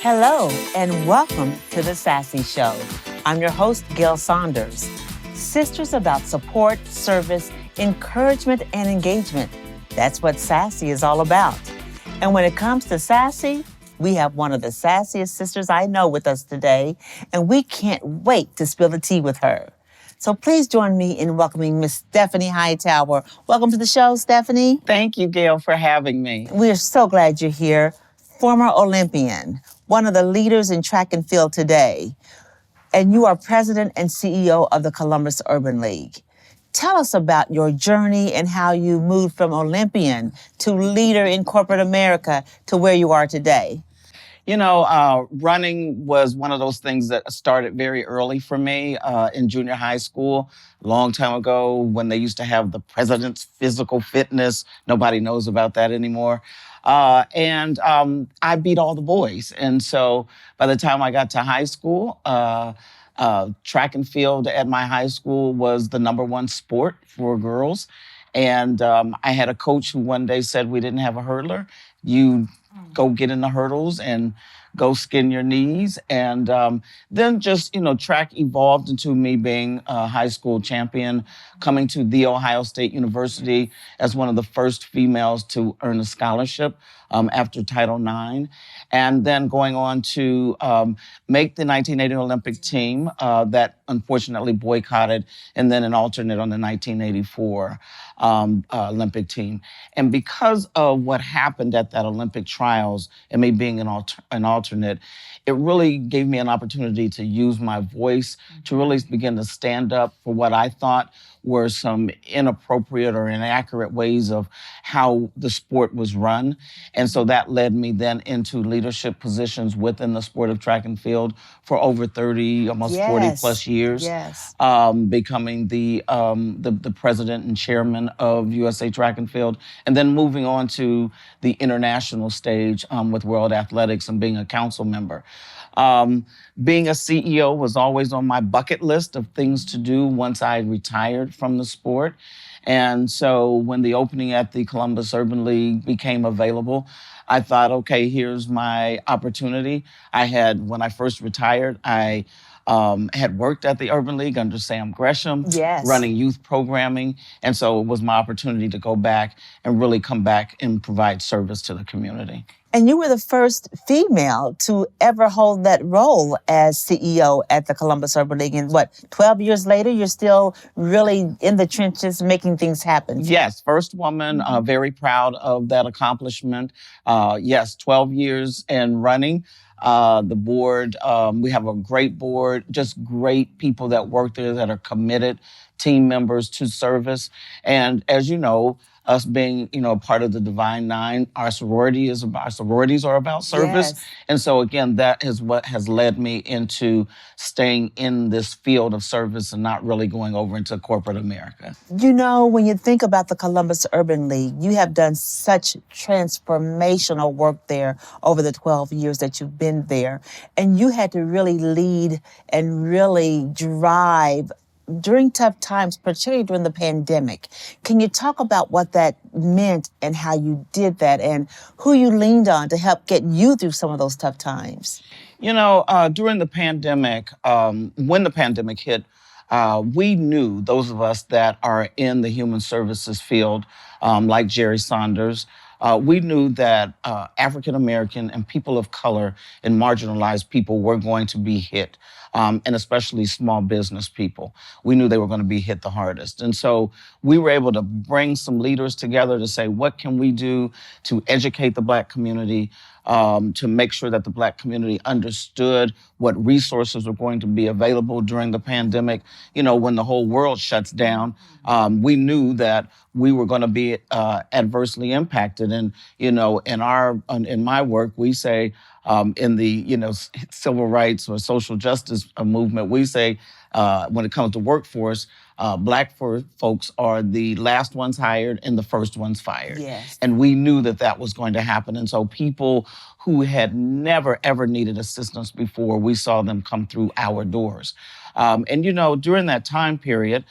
Hello, and welcome to the SASSEE Show. I'm your host, Gayle Saunders. Sisters about support, service, encouragement, and engagement. That's what SASSEE is all about. And when it comes to SASSEE, we have one of the sassiest sisters I know with us today, and we can't wait to spill the tea with her. So please join me in welcoming Miss Stephanie Hightower. Welcome to the show, Stephanie. Thank you, Gayle, for having me. We are so glad you're here. Former Olympian, one of the leaders in track and field today, and you are president and CEO of the Columbus Urban League. Tell us about your journey and how you moved from Olympian to leader in corporate America to where you are today. You know, running was one of those things that started very early for me in junior high school, a long time ago when they used to have the president's physical fitness. Nobody knows about that anymore. And I beat all the boys. And so by the time I got to high school, track and field at my high school was the #1 sport for girls. And I had a coach who one day said we didn't have a hurdler. You go get in the hurdles and go skin your knees. And then just, track evolved into me being a high school champion, coming to The Ohio State University as one of the first females to earn a scholarship after Title IX. And then going on to make the 1980 Olympic team that unfortunately boycotted, and then an alternate on the 1984 Olympic team. And because of what happened at that Olympic trials and me being an alternate, it really gave me an opportunity to use my voice to really begin to stand up for what I thought were some inappropriate or inaccurate ways of how the sport was run. And so that led me then into leadership positions within the sport of track and field for over 30, almost 40 plus years. Yes. Becoming the president and chairman of USA Track and Field, and then moving on to the international stage with World Athletics and being a council member. Being a CEO was always on my bucket list of things to do once I retired from the sport. And so when the opening at the Columbus Urban League became available, I thought, okay, here's my opportunity. When I first retired, I had worked at the Urban League under Sam Gresham, running youth programming. And so it was my opportunity to go back and really come back and provide service to the community. And you were the first female to ever hold that role as CEO at the Columbus Urban League. And 12 years later, you're still really in the trenches making things happen. Yes, first woman, very proud of that accomplishment. 12 years and running. The board, we have a great board, just great people that work there that are committed team members to service. And as you know, us being, part of the Divine Nine, our sororities are about service. Yes. And so again, that is what has led me into staying in this field of service and not really going over into corporate America. When you think about the Columbus Urban League, you have done such transformational work there over the 12 years that you've been there. And you had to really lead and really drive during tough times, particularly during the pandemic. Can you talk about what that meant and how you did that and who you leaned on to help get you through some of those tough times? During the pandemic, when the pandemic hit, we knew, those of us that are in the human services field, like Jerry Saunders, we knew that African American and people of color and marginalized people were going to be hit, and especially small business people. We knew they were going to be hit the hardest. And so we were able to bring some leaders together to say, what can we do to educate the Black community, to make sure that the Black community understood what resources were going to be available during the pandemic. When the whole world shuts down, we knew that we were going to be adversely impacted. And, in my work, we say in the, civil rights or social justice movement, we say when it comes to workforce, Black folks are the last ones hired and the first ones fired. Yes. And we knew that that was going to happen. And so people who had never, ever needed assistance before, we saw them come through our doors. During that time period,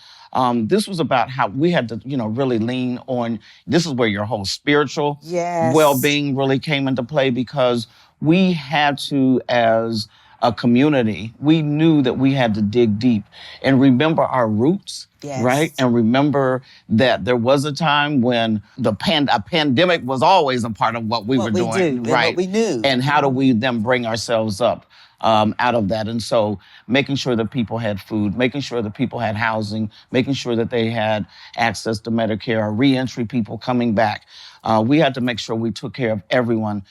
this was about how we had to, really lean on, this is where your whole spiritual well-being really came into play, because we had to, as a community, we knew that we had to dig deep and remember our roots. Right? Yes. And remember that there was a time when a pandemic was always a part of what we were What we do doing, and what right? we knew. And how do we then bring ourselves up out of that? And so making sure that people had food, making sure that people had housing, making sure that they had access to Medicare, reentry people coming back. We had to make sure we took care of everyone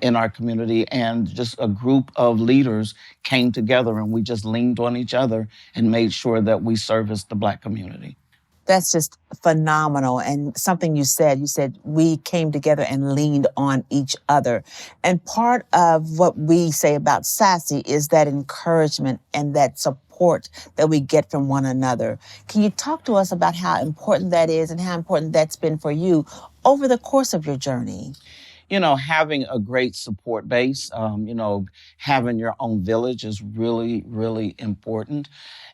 in our community, and just a group of leaders came together and we just leaned on each other and made sure that we serviced the Black community. That's just phenomenal. And something you said we came together and leaned on each other. And part of what we say about SASSEE is that encouragement and that support that we get from one another. Can you talk to us about how important that is and how important that's been for you over the course of your journey? You know, having a great support base, having your own village is really, really important.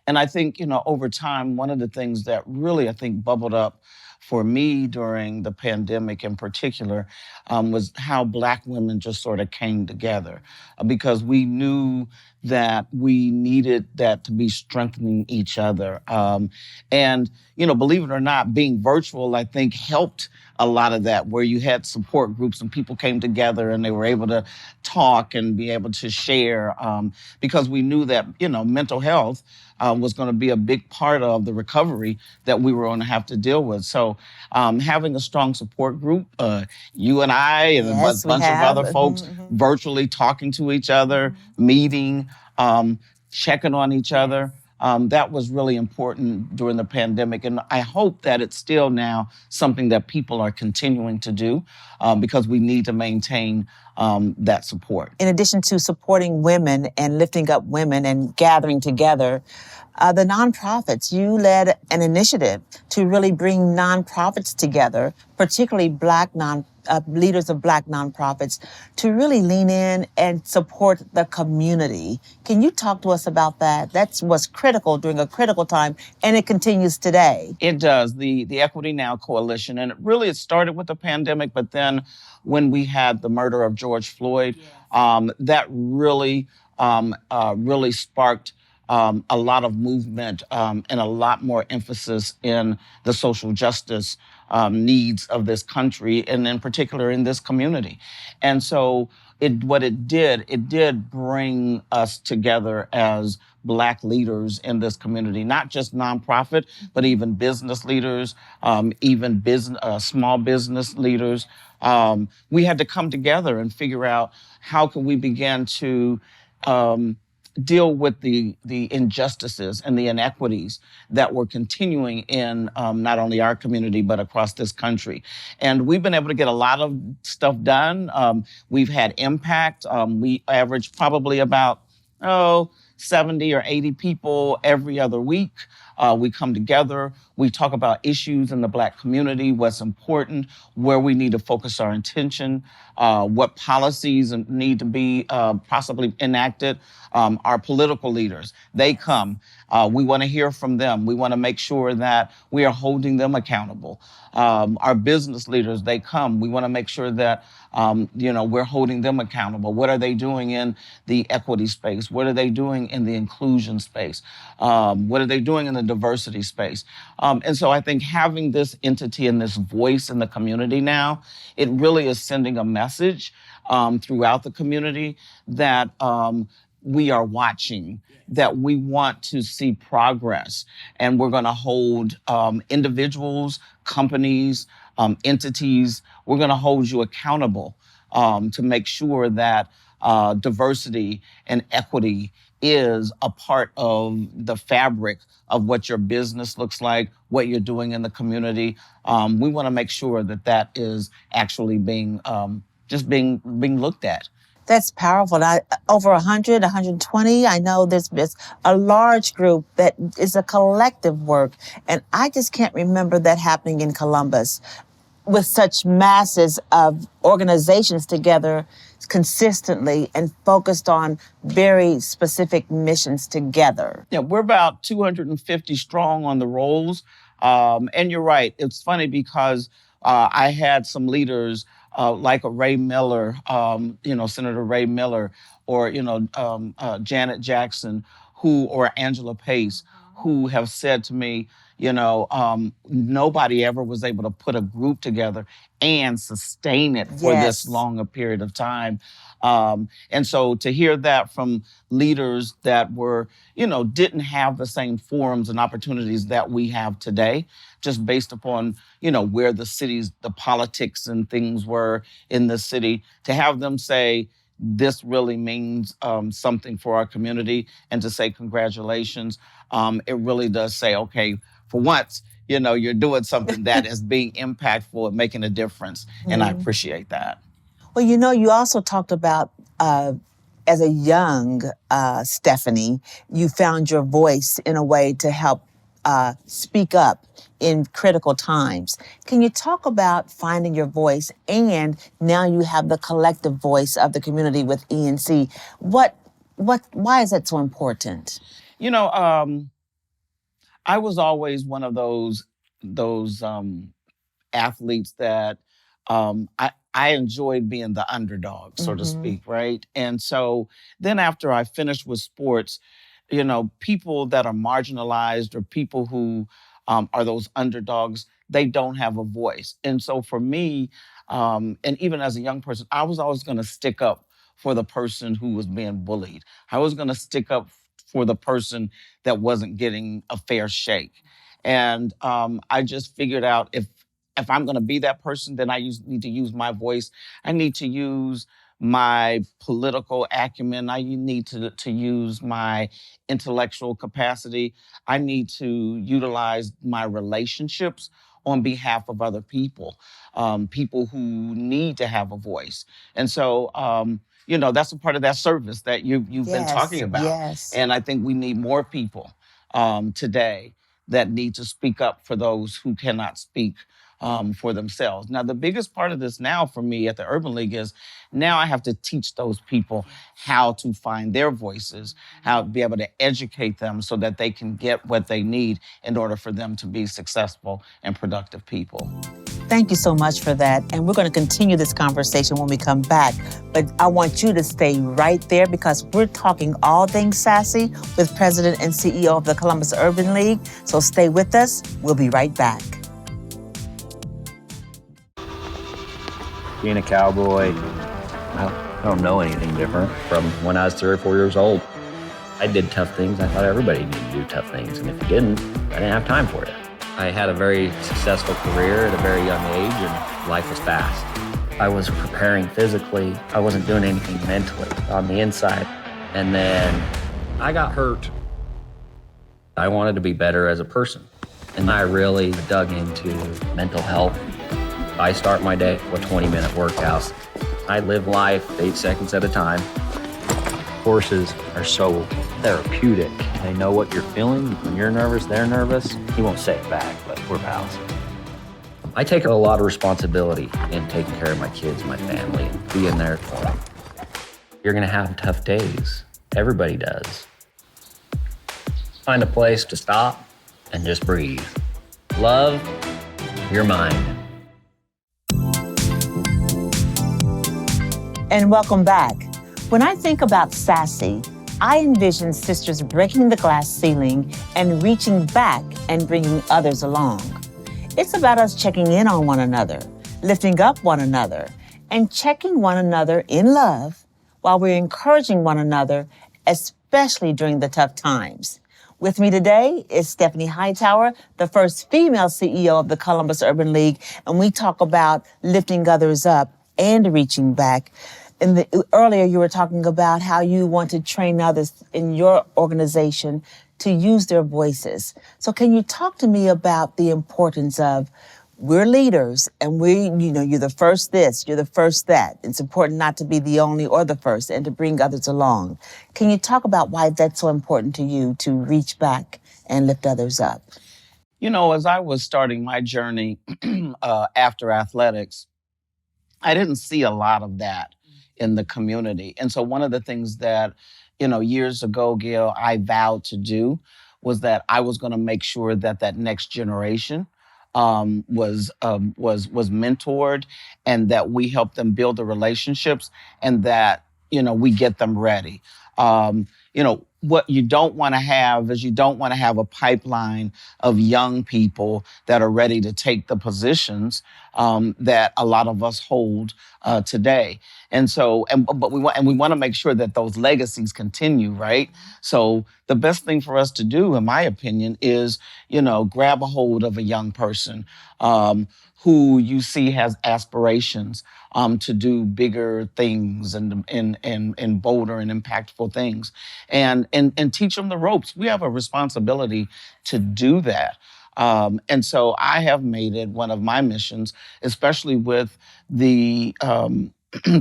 And I think, over time, one of the things that really, I think, bubbled up for me during the pandemic in particular was how Black women just sort of came together because we knew that we needed that to be strengthening each other. Believe it or not, being virtual, I think, helped a lot of that, where you had support groups and people came together and they were able to talk and be able to share because we knew that, mental health was going to be a big part of the recovery that we were going to have to deal with. So having a strong support group, you and I and Yes, a bunch of other folks virtually talking to each other, meeting, checking on each other. That was really important during the pandemic. And I hope that it's still now something that people are continuing to do because we need to maintain that support. In addition to supporting women and lifting up women and gathering together, the nonprofits, you led an initiative to really bring nonprofits together, particularly Black leaders of Black nonprofits, to really lean in and support the community. Can you talk to us about that? That was critical during a critical time, and it continues today. It does. The Equity Now Coalition, and it started with the pandemic, but then when we had the murder of George Floyd, that really sparked a lot of movement and a lot more emphasis in the social justice needs of this country, and in particular in this community. And so it did bring us together as Black leaders in this community, not just nonprofit, but even business leaders, even small business leaders. We had to come together and figure out how could we begin to deal with the injustices and the inequities that were continuing in not only our community, but across this country. And we've been able to get a lot of stuff done. We've had impact. We average probably about, 70 or 80 people every other week. We come together, we talk about issues in the Black community, what's important, where we need to focus our attention, what policies need to be possibly enacted. Our political leaders, they come. We want to hear from them. We want to make sure that we are holding them accountable. Our business leaders, they come. We want to make sure that we're holding them accountable. What are they doing in the equity space? What are they doing in the inclusion space? What are they doing in the diversity space? And so I think having this entity and this voice in the community now, it really is sending a message throughout the community that we are watching, that we want to see progress, and we're going to hold individuals, companies, entities, we're going to hold you accountable to make sure that diversity and equity is a part of the fabric of what your business looks like, what you're doing in the community. We want to make sure that that is actually being looked at. That's powerful. Over 100, 120, I know there's a large group that is a collective work. And I just can't remember that happening in Columbus with such masses of organizations together consistently and focused on very specific missions together. Yeah, we're about 250 strong on the rolls. And you're right. It's funny because I had some leaders like a Ray Miller, Senator Ray Miller, or Janet Jackson, or Angela Pace, who have said to me, nobody ever was able to put a group together and sustain it for this Yes. long a period of time. And so to hear that from leaders that didn't have the same forums and opportunities that we have today, just based upon, where the politics and things were in the city, to have them say, this really means something for our community, and to say congratulations, it really does say, okay, for once, you're doing something that is being impactful and making a difference. And I appreciate that. Well, you also talked about as a young Stephanie, you found your voice in a way to help speak up in critical times. Can you talk about finding your voice, and now you have the collective voice of the community with ENC? Why is that so important? I was always one of those athletes that I enjoyed being the underdog, so to speak, right? And so then after I finished with sports, people that are marginalized, or people who are those underdogs, they don't have a voice. And so for me, and even as a young person, I was always going to stick up for the person who was being bullied. I was going to stick up for the person that wasn't getting a fair shake. And I just figured out, if I'm going to be that person, then I need to use my voice. I need to use my political acumen. I need to use my intellectual capacity. I need to utilize my relationships on behalf of other people, people who need to have a voice. And so, that's a part of that service that you've been talking about. Yes. And I think we need more people today that need to speak up for those who cannot speak for themselves. Now, the biggest part of this now for me at the Urban League is now I have to teach those people how to find their voices, how to be able to educate them so that they can get what they need in order for them to be successful and productive people. Thank you so much for that. And we're going to continue this conversation when we come back. But I want you to stay right there, because we're talking all things SASSEE with President and CEO of the Columbus Urban League. So stay with us. We'll be right back. Being a cowboy, I don't know anything different from when I was 3 or 4 years old. I did tough things. I thought everybody needed to do tough things. And if you didn't, I didn't have time for you. I had a very successful career at a very young age, and life was fast. I was preparing physically. I wasn't doing anything mentally on the inside. And then I got hurt. I wanted to be better as a person. And I really dug into mental health. I start my day with 20-minute workouts. I live life 8 seconds at a time. Horses are so therapeutic. They know what you're feeling. When you're nervous, they're nervous. He won't say it back, but we're pals. I take a lot of responsibility in taking care of my kids, my family, and being there for them. You're gonna have tough days. Everybody does. Find a place to stop and just breathe. Love your mind. And welcome back. When I think about SASSEE, I envision sisters breaking the glass ceiling and reaching back and bringing others along. It's about us checking in on one another, lifting up one another, and checking one another in love while we're encouraging one another, especially during the tough times. With me today is Stephanie Hightower, the first female CEO of the Columbus Urban League, and we talk about lifting others up and reaching back. Earlier, you were talking about how you want to train others in your organization to use their voices. So can you talk to me about the importance of, we're leaders, and you're the first this, you're the first that. It's important not to be the only or the first, and to bring others along. Can you talk about why that's so important to you, to reach back and lift others up? As I was starting my journey after athletics, I didn't see a lot of that in the community. And so one of the things that, years ago, Gayle, I vowed to do was that I was going to make sure that that next generation was mentored, and that we help them build the relationships, and that we get them ready. What you don't want to have is, you don't want to have a pipeline of young people that are ready to take the positions that a lot of us hold today. And so, but we want to make sure that those legacies continue, right? So the best thing for us to do, in my opinion, is grab a hold of a young person who you see has aspirations to do bigger things and bolder and impactful things, and teach them the ropes. We have a responsibility to do that. And so I have made it one of my missions, especially with the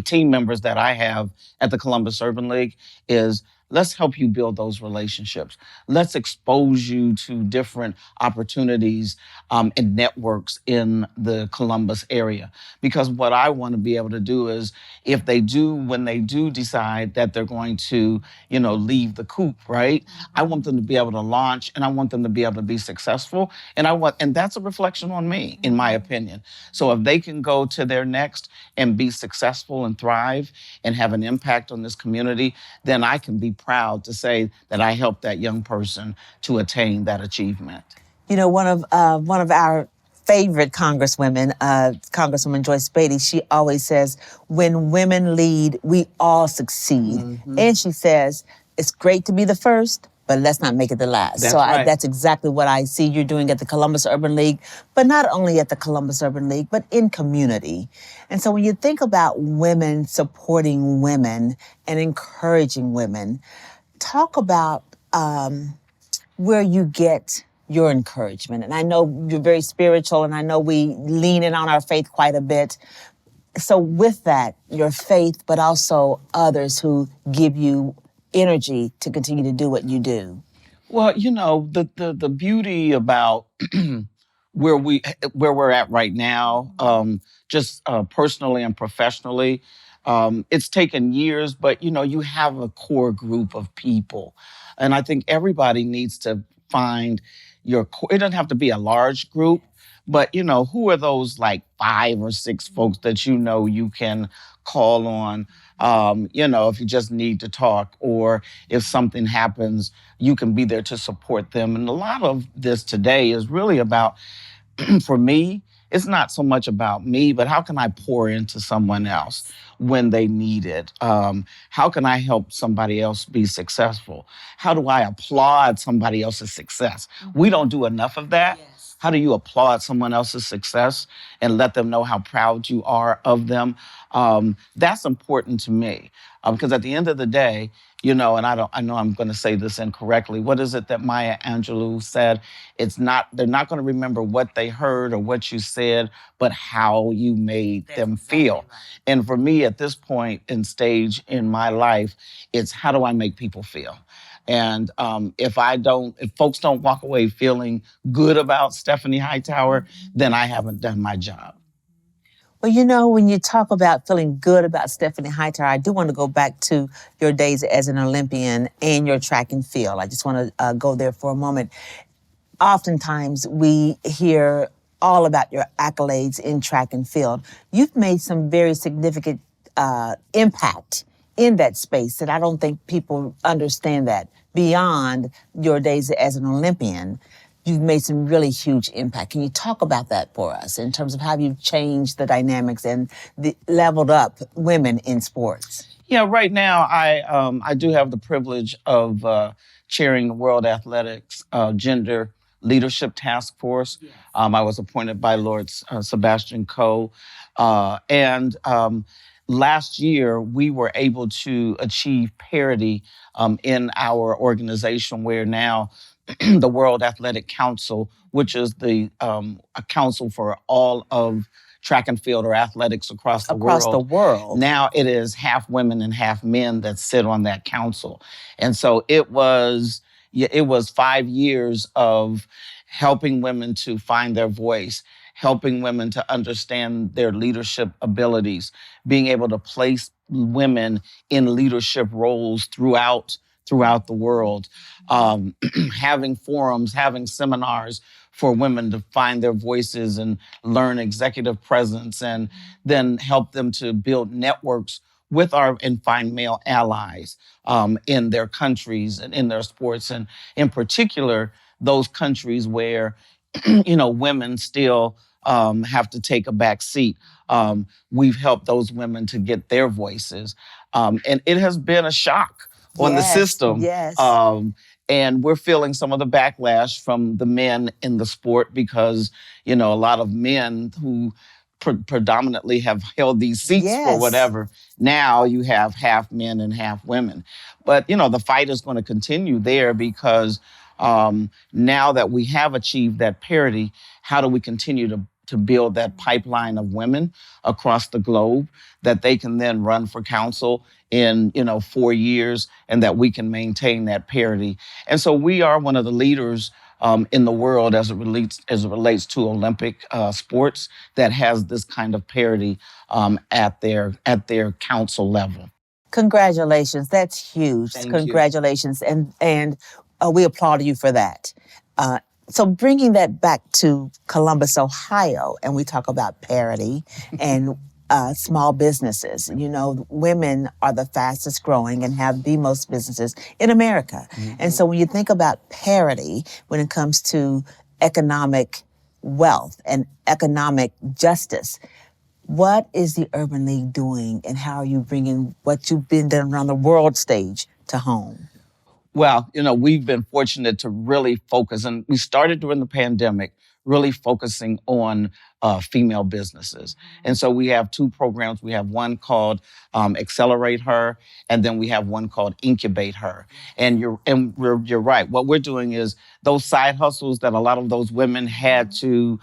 team members that I have at the Columbus Urban League, is let's help you build those relationships. Let's expose you to different opportunities and networks in the Columbus area. Because what I want to be able to do is, when they do decide that they're going to, leave the coop, right? I want them to be able to launch, and I want them to be able to be successful. And that's a reflection on me, in my opinion. So if they can go to their next and be successful and thrive and have an impact on this community, then I can be proud to say that I helped that young person to attain that achievement. One of our favorite congresswomen, Congresswoman Joyce Beatty, she always says, when women lead, we all succeed. Mm-hmm. And she says, it's great to be the first, but let's not make it the last. That's right. That's exactly what I see you're doing at the Columbus Urban League, but not only at the Columbus Urban League, but in community. And so when you think about women supporting women and encouraging women, talk about where you get your encouragement. And I know you're very spiritual, and I know we lean in on our faith quite a bit. So with that, your faith, but also others who give you energy to continue to do what you do. Well, the beauty about where we're at right now, just personally and professionally, it's taken years, but you have a core group of people, and I think everybody needs to find your core. It doesn't have to be a large group, but who are those like 5 or 6 folks that you can call on, if you just need to talk, or if something happens, you can be there to support them. And a lot of this today is really about, for me, it's not so much about me, but how can I pour into someone else when they need it? How can I help somebody else be successful? How do I applaud somebody else's success? Mm-hmm. We don't do enough of that. Yes. How do you applaud someone else's success and let them know how proud you are of them? That's important to me, because at the end of the day, and I know I'm going to say this incorrectly. What is it that Maya Angelou said? They're not going to remember what they heard or what you said, but how you made them feel. Exactly right. And for me, at this point in stage in my life, it's how do I make people feel? And if folks don't walk away feeling good about Stephanie Hightower, then I haven't done my job. Well, when you talk about feeling good about Stephanie Hightower, I do want to go back to your days as an Olympian and your track and field. I just want to go there for a moment. Oftentimes, we hear all about your accolades in track and field. You've made some very significant impact in that space, and I don't think people understand that. Beyond your days as an Olympian, you've made some really huge impact. Can you talk about that for us in terms of how you've changed the dynamics and leveled up women in sports? Yeah, right now I do have the privilege of chairing the World Athletics Gender Leadership Task Force. Yes. I was appointed by Lord Sebastian Coe. And last year, we were able to achieve parity in our organization, where now the World Athletic Council, which is the a council for all of track and field or athletics across the world. Now it is half women and half men that sit on that council. And so it was 5 years of helping women to find their voice, helping women to understand their leadership abilities, being able to place women in leadership roles throughout the world, having forums, having seminars for women to find their voices and learn executive presence, and then help them to build networks with and find male allies in their countries and in their sports, and in particular, those countries where women still have to take a back seat. We've helped those women to get their voices. And it has been a shock on the system. Yes. And we're feeling some of the backlash from the men in the sport because, a lot of men who predominantly have held these seats for whatever, now you have half men and half women. But, the fight is going to continue there because now that we have achieved that parity, how do we continue to build that pipeline of women across the globe that they can then run for council in 4 years, and that we can maintain that parity? And so we are one of the leaders in the world as it relates to Olympic sports that has this kind of parity at their council level. Congratulations. That's huge. Thank Congratulations. You. And we applaud you for that. So bringing that back to Columbus, Ohio, and we talk about parity and small businesses. Women are the fastest growing and have the most businesses in America. Mm-hmm. And so when you think about parity, when it comes to economic wealth and economic justice, what is the Urban League doing, and how are you bringing what you've been doing around the world stage to home? Well, we've been fortunate to really focus, and we started during the pandemic, really focusing on female businesses. And so we have two programs. We have one called Accelerate Her, and then we have one called Incubate Her. And you're right. What we're doing is those side hustles that a lot of those women had to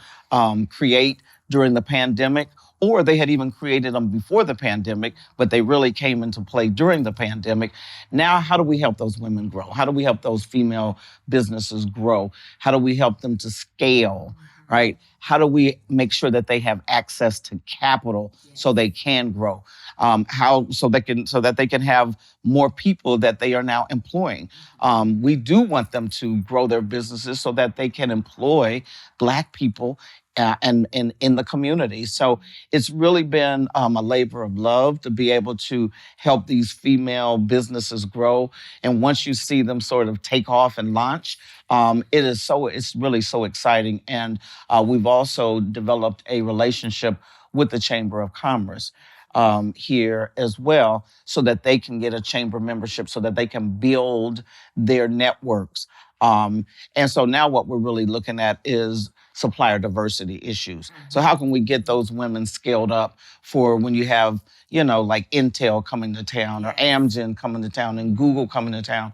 create during the pandemic, or they had even created them before the pandemic, but they really came into play during the pandemic. Now, how do we help those women grow? How do we help those female businesses grow? How do we help them to scale, right? How do we make sure that they have access to capital so they can grow? So that they can have more people that they are now employing. We do want them to grow their businesses so that they can employ Black people and in the community. So it's really been a labor of love to be able to help these female businesses grow. And once you see them sort of take off and launch, it's really so exciting. And we've also developed a relationship with the Chamber of Commerce here as well, so that they can get a chamber membership, so that they can build their networks. And so now what we're really looking at is supplier diversity issues. So how can we get those women scaled up for when you have, like Intel coming to town, or Amgen coming to town, and Google coming to town?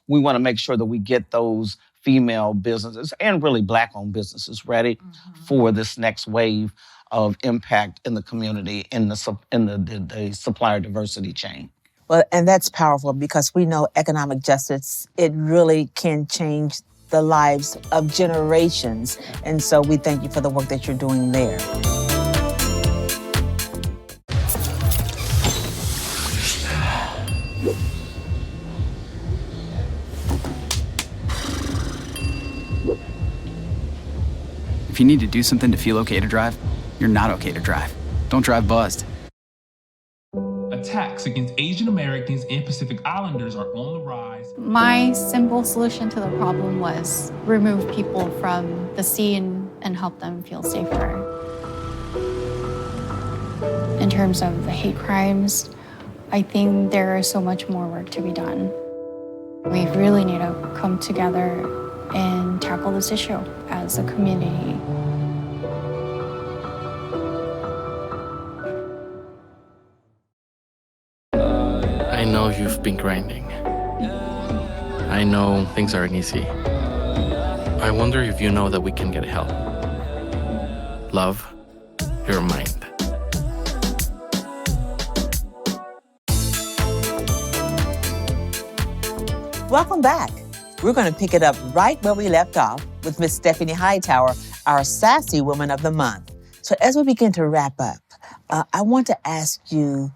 We want to make sure that we get those female businesses and really Black-owned businesses ready for this next wave of impact in the community, in the supplier diversity chain. Well, and that's powerful, because we know economic justice, it really can change the lives of generations. And so we thank you for the work that you're doing there. If you need to do something to feel okay to drive, you're not okay to drive. Don't drive buzzed. Attacks against Asian Americans and Pacific Islanders are on the rise. My simple solution to the problem was remove people from the scene and help them feel safer. In terms of the hate crimes, I think there is so much more work to be done. We really need to come together and tackle this issue as a community. I know you've been grinding. I know things aren't easy. I wonder if you know that we can get help. Love, your mind. Welcome back. We're going to pick it up right where we left off with Miss Stephanie Hightower, our Sassy Woman of the Month. So as we begin to wrap up, I want to ask you,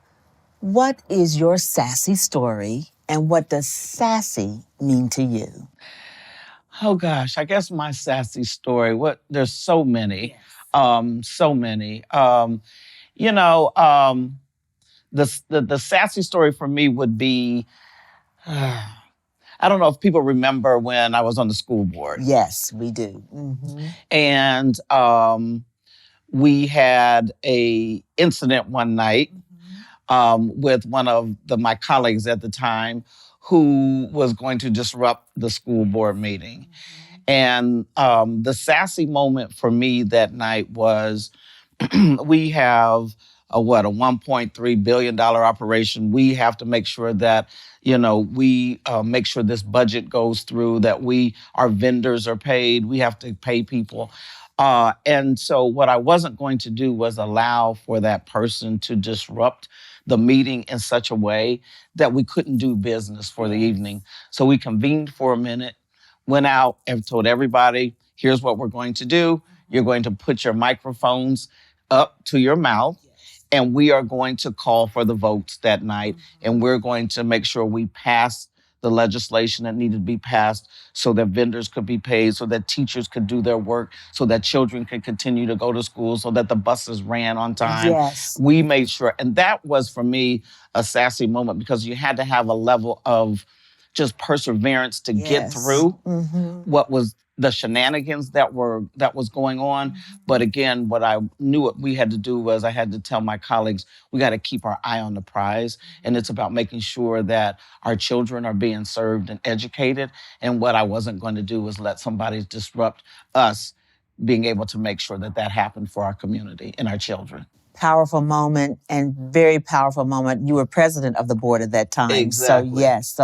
what is your sassy story, and what does sassy mean to you? Oh gosh, I guess my sassy story. There's so many. So many. You know, the sassy story for me would be I don't know if people remember when I was on the school board. Yes, we do. Mm-hmm. And we had a incident one night with one of my colleagues at the time who was going to disrupt the school board meeting. And the sassy moment for me that night was we have a $1.3 billion operation. We have to make sure that, we make sure this budget goes through, that our vendors are paid. We have to pay people. And so what I wasn't going to do was allow for that person to disrupt the meeting in such a way that we couldn't do business for the evening. So we convened for a minute, went out and told everybody, here's what we're going to do. You're going to put your microphones up to your mouth, and we are going to call for the votes that night, and we're going to make sure we pass the legislation that needed to be passed so that vendors could be paid, so that teachers could do their work, so that children could continue to go to school, so that the buses ran on time. Yes. We made sure, and that was for me a sassy moment because you had to have a level of just perseverance to get through what was the shenanigans that was going on. But again, what I knew what we had to do was I had to tell my colleagues, we got to keep our eye on the prize. And it's about making sure that our children are being served and educated. And what I wasn't going to do was let somebody disrupt us being able to make sure that happened for our community and our children. Powerful moment and very powerful moment. You were president of the board at that time. Exactly. So yes,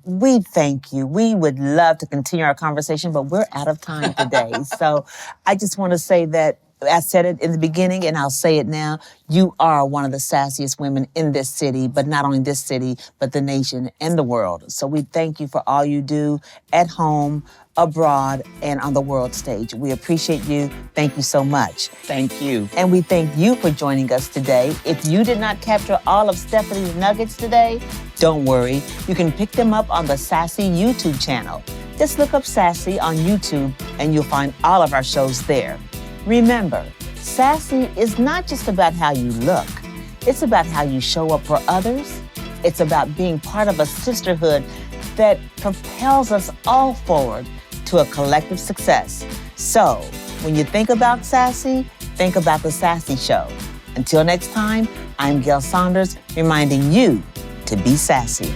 we thank you. We would love to continue our conversation, but we're out of time today. So I just want to say that I said it in the beginning and I'll say it now. You are one of the sassiest women in this city, but not only this city, but the nation and the world. So we thank you for all you do at home, abroad, and on the world stage. We appreciate you. Thank you so much. Thank you. And we thank you for joining us today. If you did not capture all of Stephanie's nuggets today, don't worry. You can pick them up on the SASSEE YouTube channel. Just look up SASSEE on YouTube and you'll find all of our shows there. Remember, SASSEE is not just about how you look. It's about how you show up for others. It's about being part of a sisterhood that propels us all forward to a collective success. So, when you think about SASSEE, think about The SASSEE Show. Until next time, I'm Gayle Saunders, reminding you to be sassy.